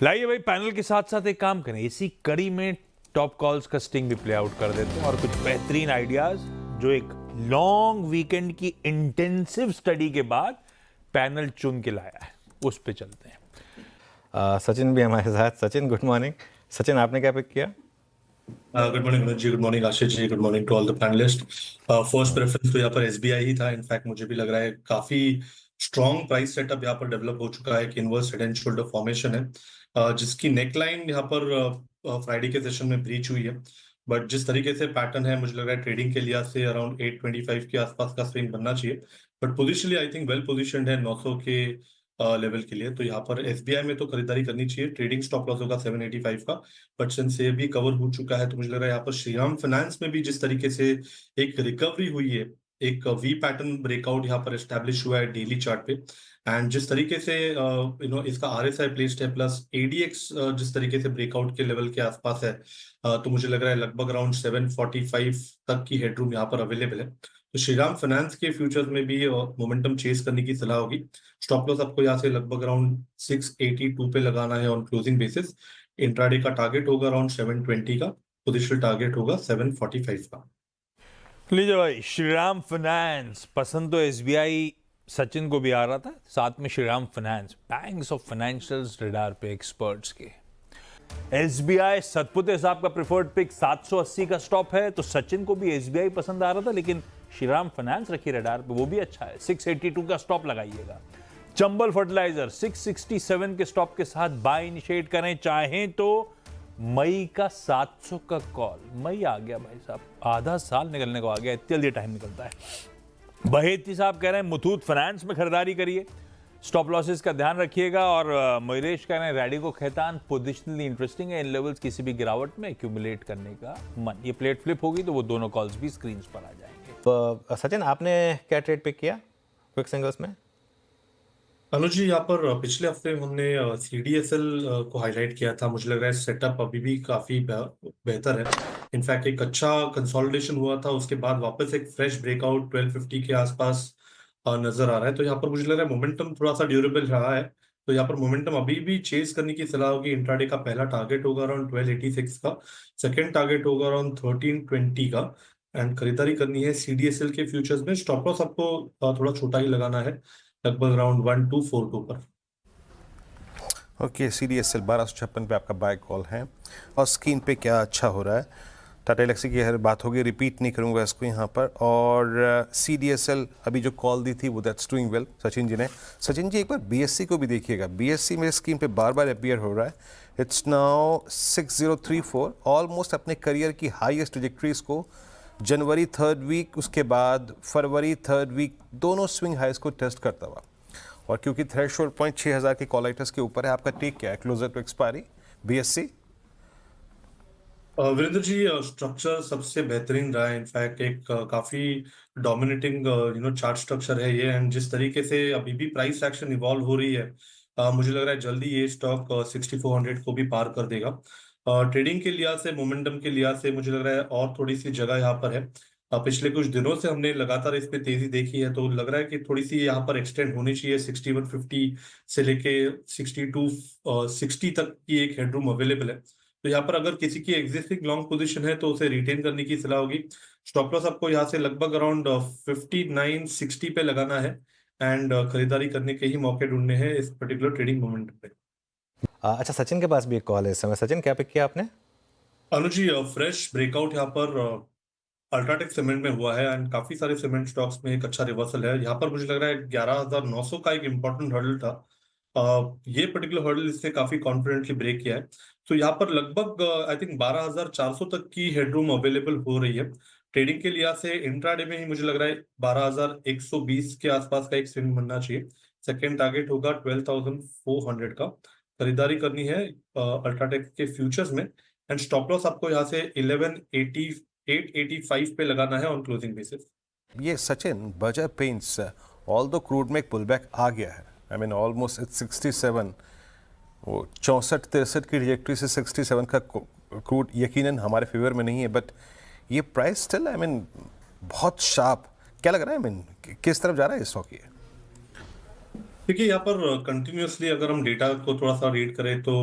लाइए भाई, पैनल के साथ साथ एक काम करें, इसी कड़ी में टॉप कॉल्स का स्टिंग भी प्ले आउट कर देते हैं और कुछ बेहतरीन आइडियाज जो एक लॉन्ग वीकेंड की इंटेंसिव स्टडी के बाद पैनल चुन के लाया है, उस पे चलते हैं। सचिन भी हमारे साथ। Sachin, good morning. सचिन, आपने क्या पिक किया? Good morning Anuj ji, good morning Ashish ji, good morning to all the panelist. First preference तो यहाँ पर एसबीआई ही था। इनफैक्ट मुझे भी लग रहा है काफी स्ट्रॉन्ग प्राइस सेटअप यहाँ पर डेवलप हो चुका है कि inverse head and shoulder formation है, जिसकी नेकलाइन यहाँ पर फ्राइडे के सेशन में ब्रीच हुई है। बट जिस तरीके से पैटर्न है, मुझे लग रहा है ट्रेडिंग के लिहाज से अराउंड 825 के आसपास का स्विंग बनना चाहिए। But positionally I think well positioned है 900 के लेवल के लिए। तो यहाँ पर एसबीआई में तो खरीदारी करनी चाहिए। ट्रेडिंग स्टॉप लॉस होगा 785 का, बट सिंस ये भी कवर हो चुका है तो मुझे लग रहा है यहाँ पर श्रीराम फाइनेंस में भी जिस तरीके से एक रिकवरी हुई है, एक वी पैटर्न ब्रेकआउट यहाँ पर एस्टेब्लिश हुआ है डेली चार्ट पे, एंड जिस तरीके से इसका आरएसआई प्लेस्ड है प्लस एडीएक्स जिस तरीके से ब्रेकआउट के लेवल के आसपास है, तो मुझे लग रहा है लगभग अराउंड 745 तक की हेडरूम यहाँ पर अवेलेबल है। तो श्रीराम फाइनेंस के फ्यूचर्स में भी मोमेंटम चेस करने की सलाह होगी। स्टॉप लॉस आपको यहाँ से लगभग अराउंड 682 पे लगाना है ऑन क्लोजिंग बेसिस। इंट्राडे का टारगेट होगा अराउंड 720 का, पोजिशनल टारगेट होगा 745 का। लीजिए भाई, श्रीराम फाइनेंस पसंद तो एसबीआई सचिन को भी आ रहा था, साथ में Shriram finance banks of financials radar पे एक्सपर्ट्स के। एसबीआई सतपुते साहब का प्रिफर्ड पिक 780 का स्टॉप है, तो सचिन को भी एसबीआई पसंद आ रहा था, लेकिन श्रीराम फाइनेंस रखिए रडार पे, वो भी अच्छा है। 682 का स्टॉप लगाइएगा। चंबल फर्टिलाइजर 667 के स्टॉप के साथ बाय इनिशिएट करें, चाहें तो मई का 700 का कॉल। मई आ गया भाई साहब, आधा साल निकलने को आ गया, इतनी जल्दी टाइम निकलता है। बहेती साहब कह रहे हैं मुथूट फाइनेंस में खरीदारी करिए, स्टॉप लॉसेस का ध्यान रखिएगा। और मयूरेश कह रहे हैं रैडिको खैतान पोजिशनली इंटरेस्टिंग है, इन लेवल्स किसी भी गिरावट में एक्यूमुलेट करने का मन। ये प्लेट फ्लिप होगी तो वो दोनों कॉल्स भी स्क्रीन पर आ जाएंगे। तो सचिन, आपने क्या ट्रेड पिक किया क्विक सिंगल्स में? अनुज जी, यहाँ पर पिछले हफ्ते हमने सीडीएसएल को हाईलाइट किया था। मुझे लग रहा है सेटअप अभी भी काफी बेहतर है। इनफैक्ट एक अच्छा कंसोलिडेशन हुआ था, उसके बाद वापस एक फ्रेश ब्रेकआउट 1250 के आसपास नजर आ रहा है। तो यहाँ पर मुझे लग रहा है मोमेंटम थोड़ा सा ड्यूरेबल रहा है, तो यहाँ पर मोमेंटम अभी भी चेज करने की सलाह होगी। इंट्राडे का पहला टारगेट होगा अराउंड 1286 का, सेकेंड टारगेट होगा अराउंड 1320 का, एंड खरीदारी करनी है सीडीएसएल के फ्यूचर्स में। स्टॉप लॉस आपको थोड़ा छोटा ही लगाना है, लगभग अराउंड 1242 पर। ओके, CDSL 1256 पे आपका बाय कॉल है। और स्क्रीन पे क्या अच्छा हो रहा है, टाटा एलेक्सी की हर बात होगी, रिपीट नहीं करूंगा इसको यहाँ पर। और CDSL अभी जो कॉल दी थी वो that's doing well Sachin ji ने। सचिन जी एक बार BSC को भी देखिएगा, BSC मेरे स्क्रीन पे बार बार अपीयर हो रहा है। इट्स नाउ 6034, ऑलमोस्ट अपने करियर की हाईएस्ट ट्रैजेक्टरीज को जनवरी 3rd वीक, उसके बाद फरवरी 3rd वीक, दोनों स्विंग हाइज को टेस्ट करता हुआ। और क्योंकि थ्रेशोल्ड पॉइंट 6000 के कॉलाइटस के ऊपर है, आपका टेक क्या है closer to expiry BSC? Virendra ji, structure सबसे बेहतरीन रहा है। इनफैक्ट एक काफी डोमिनेटिंग चार्ट स्ट्रक्चर है ये, एंड जिस तरीके से अभी भी प्राइस एक्शन इवॉल्व हो रही है, मुझे लग रहा है जल्दी ये स्टॉक 6400 को भी पार कर देगा। ट्रेडिंग के लिहाज से, मोमेंटम के लिहाज से मुझे लग रहा है और थोड़ी सी जगह यहाँ पर है। पिछले कुछ दिनों से हमने लगातार इस पे तेजी देखी है, तो लग रहा है कि थोड़ी सी यहाँ पर एक्सटेंड होनी चाहिए। 6150 से लेके 60 तक की एक हेडरूम अवेलेबल है। तो यहाँ पर अगर किसी की एग्जिस्टिंग लॉन्ग पोजीशन है तो उसे रिटेन करने की सलाह होगी। स्टॉप लॉस आपको यहाँ से लगभग अराउंड 5960 पे लगाना है, एंड खरीदारी करने के ही मौके ढूंढने हैं इस पर्टिकुलर ट्रेडिंग मोमेंट पे। अच्छा, सचिन के पास भी एक कॉल है इस समय। सचिन, क्या पिक किया आपने? अनुज जी, फ्रेश ब्रेकआउट यहाँ पर अल्ट्राटेक सीमेंट में हुआ है, एंड काफी सारे सीमेंट स्टॉक्स में एक अच्छा रिवर्सल है। यहाँ पर मुझे लग रहा है 11900 का एक इंपॉर्टेंट हर्डल था। ये पर्टिकुलर हर्डल इसने काफी कॉन्फिडेंटली ब्रेक किया है। तो यहाँ पर लगभग आई थिंक 12400 तक की हेडरूम अवेलेबल हो रही है। ट्रेडिंग के लिहाज से इंट्राडे में ही मुझे लग रहा है 12120 के आसपास का एक स्विंग बनना चाहिए। सेकेंड टारगेट होगा 12400 का। खरीदारी करनी है अल्ट्राटेक के फ्यूचर्स में, एंड स्टॉप लॉस आपको यहाँ से 885 पे लगाना है ऑन क्लोजिंग बेसिस। ये सचिन, बजाज पेंट्स ऑल दो क्रूड में एक पुलबैक आ गया है, आई मीन ऑलमोस्ट इट्स 67, वो 64-63 की ट्रैजेक्टरी से 67 का क्रूड यकीनन हमारे फेवर में नहीं है, बट ये प्राइस स्टिल आई मीन बहुत शार्प। क्या लग रहा है, आई मीन किस तरफ जा रहा है इस स्टॉक? ये देखिए यहाँ पर कंटिन्यूअसली अगर हम डेटा को थोड़ा सा रीड करें तो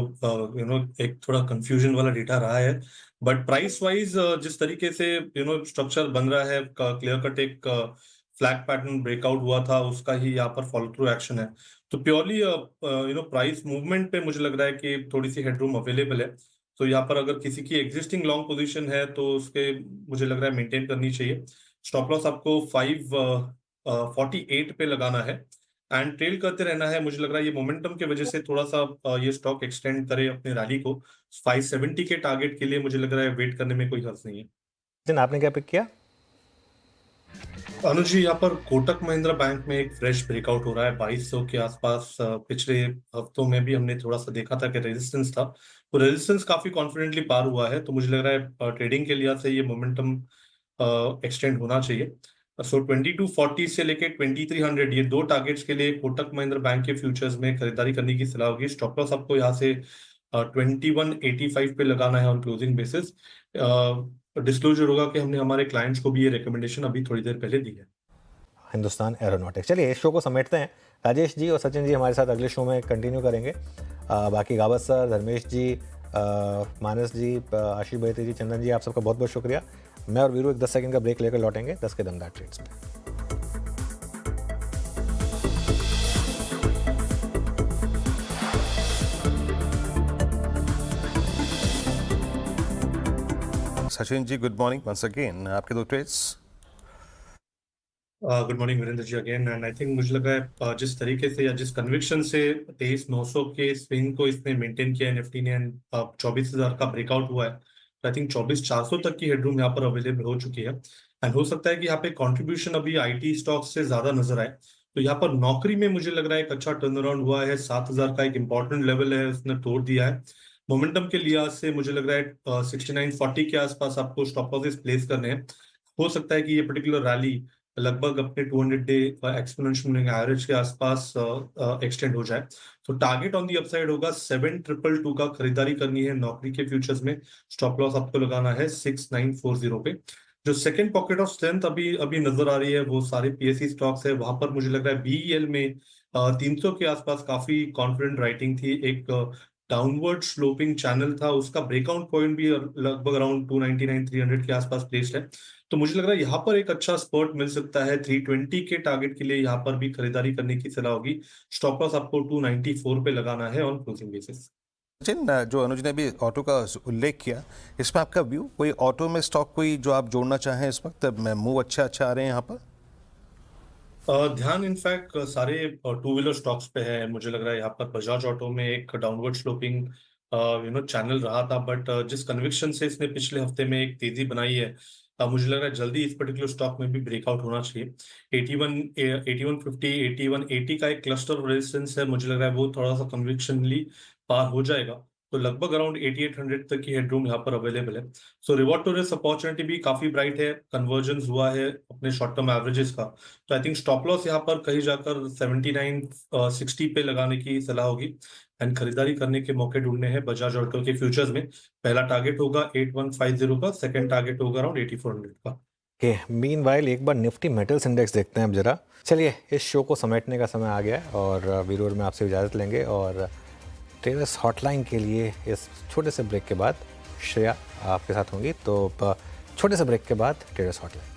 एक थोड़ा कंफ्यूजन वाला डेटा रहा है, बट प्राइस वाइज जिस तरीके से स्ट्रक्चर बन रहा है, क्लियर कट एक फ्लैग पैटर्न ब्रेकआउट हुआ था, उसका ही यहाँ पर फॉलो थ्रू एक्शन है। तो प्योरली प्राइस मूवमेंट पे मुझे लग रहा है कि थोड़ी सी हेडरूम अवेलेबल है। तो यहाँ पर अगर किसी की एग्जिस्टिंग लॉन्ग पोजीशन है तो उसके मुझे लग रहा है मेंटेन करनी चाहिए। स्टॉप लॉस आपको 548 पे लगाना है एंड ट्रेल करते रहना है। मुझे लग रहा है ये मोमेंटम की वजह से थोड़ा सा ये स्टॉक एक्सटेंड करे अपने रैली को। 570 के टारगेट के लिए मुझे लग रहा है वेट करने में कोई हर्ज नहीं है। जिन आपने क्या पिक किया? अनुज जी, यहाँ पर कोटक महिंद्रा बैंक में एक फ्रेश ब्रेकआउट हो रहा है 2200 के आसपास। पिछले हफ्तों में भी हमने थोड़ा सा देखा था कि रेजिस्टेंस था, वो रेजिस्टेंस काफी कॉन्फिडेंटली पार हुआ है। तो मुझे लग रहा है ट्रेडिंग के लिहाज से ये मोमेंटम एक्सटेंड होना चाहिए। सो 2240 से लेके 2300 ये दो टारगेट्स के लिए कोटक महिंद्रा बैंक के फ्यूचर्स में खरीदारी करने की सलाह होगी। स्टॉप लॉस आपको यहाँ से 2185 पे लगाना है ऑन क्लोजिंग बेसिस। डिस्क्लोजर होगा कि हमने हमारे क्लाइंट्स को भी ये रिकमेंडेशन अभी थोड़ी देर पहले दी है। हिंदुस्तान एरोनॉटिक्स। चलिए इस शो को समेटते हैं। राजेश जी और सचिन जी हमारे साथ अगले शो में कंटिन्यू करेंगे। बाकी गावत सर, धर्मेश जी, मानस जी, आशीष बैती जी, चंदन जी, आप सबका बहुत बहुत शुक्रिया। मैं और वीरू एक 10 सेकंड का ब्रेक लेकर लौटेंगे 10 के दमदार ट्रेड्स में। Sachin ji, good morning once again. आपके दो trades. Good morning Virendra ji again. And I think मुझे लगा है जिस तरीके से या जिस कन्विक्शन से 23,900 के स्विंग को इसने मेंटेन किया है निफ्टी ने, एंड 24,000 का ब्रेकआउट हुआ है, तो आई थिंक 24,400 तक की हेडरूम यहाँ पर अवेलेबल हो चुकी है। एंड हो सकता है कि यहाँ पे कंट्रीब्यूशन अभी आईटी स्टॉक से ज्यादा नजर आए। तो यहाँ पर नौकरी में मुझे लग रहा है एक अच्छा टर्न अराउंड हुआ है। 7,000 का एक इंपॉर्टेंट लेवल है, उसने तोड़ दिया है। मोमेंटम के लिहाज से मुझे लग रहा है 6940 के आसपास आपको स्टॉप लॉसेस प्लेस करने हैं। हो सकता है कि ये पर्टिकुलर रैली लगभग अपने 200 डे एक्सपोनेंशियल मूविंग एवरेज के आसपास एक्सटेंड हो जाए। तो टारगेट ऑन दी अपसाइड होगा 7222 का, खरीदारी करनी है नौकरी के फ्यूचर्स में। स्टॉप लॉस आपको लगाना है 6940 पे। जो सेकंड पॉकेट ऑफ स्ट्रेंथ अभी अभी नजर आ रही है वो सारे पीएससी स्टॉक्स है। वहां पर मुझे लग रहा है बीईएल में 300 के आसपास काफी कॉन्फिडेंट राइटिंग थी। एक डाउनवर्ड स्लोपिंग चैनल था, उसका ब्रेकआउट पॉइंट भी लगभग अराउंड 299 300 के आसपास प्लेस्ड है। तो मुझे लग रहा है यहाँ पर एक अच्छा स्पर्ट मिल सकता है। 320 के टारगेट के लिए यहाँ पर भी खरीदारी करने की सलाह होगी। स्टॉप लॉस आपको 294 पे लगाना है ऑन क्लोजिंग बेसिस। सचिन, जो अनुज ने भी ऑटो का उल्लेख किया, इसमें आपका व्यू, कोई ऑटो में स्टॉक कोई जो आप जोड़ना चाहें इस वक्त? मूव अच्छा आ रहे हैं यहाँ पर? ध्यान इनफैक्ट सारे टू व्हीलर स्टॉक्स पे है। मुझे लग रहा है यहाँ पर बजाज ऑटो में एक डाउनवर्ड स्लोपिंग चैनल रहा था, बट जिस कन्विक्शन से इसने पिछले हफ्ते में एक तेजी बनाई है, मुझे लग रहा है जल्दी इस पर्टिकुलर स्टॉक में भी ब्रेकआउट होना चाहिए। 8150 8180 का एक क्लस्टर रेजिस्टेंस है, मुझे लग रहा है वो थोड़ा सा कन्विक्शनली पार हो जाएगा। तो लगभग अराउंड 8800 तक की हेडरूम यहाँ पर अवेलेबल है। सो रिवॉर्ड टू रिस्क अपॉर्चुनिटी भी काफी ब्राइट है, कन्वर्जेंस हुआ है अपने शॉर्ट टर्म एवरेजेस का। तो आई थिंक स्टॉप लॉस यहाँ पर कहीं जाकर 7960 पे लगाने की सलाह होगी एंड खरीदारी करने के मौके ढूंढने हैं बजाज ऑटो के फ्यूचर्स में। पहला टारगेट होगा 8150 का, सेकंड टारगेट होगा अराउंड 8400 का। ओके, मीनवाइल एक बार निफ्टी मेटल्स इंडेक्स देखते हैं अब जरा। चलिए इस शो को समेटने का समय आ गया है और वीरू और मैं आपसे इजाज़त लेंगे। और ट्रेडर्स हॉटलाइन के लिए इस छोटे से ब्रेक के बाद श्रेया आपके साथ होंगी। तो छोटे से ब्रेक के बाद ट्रेडर्स हॉटलाइन।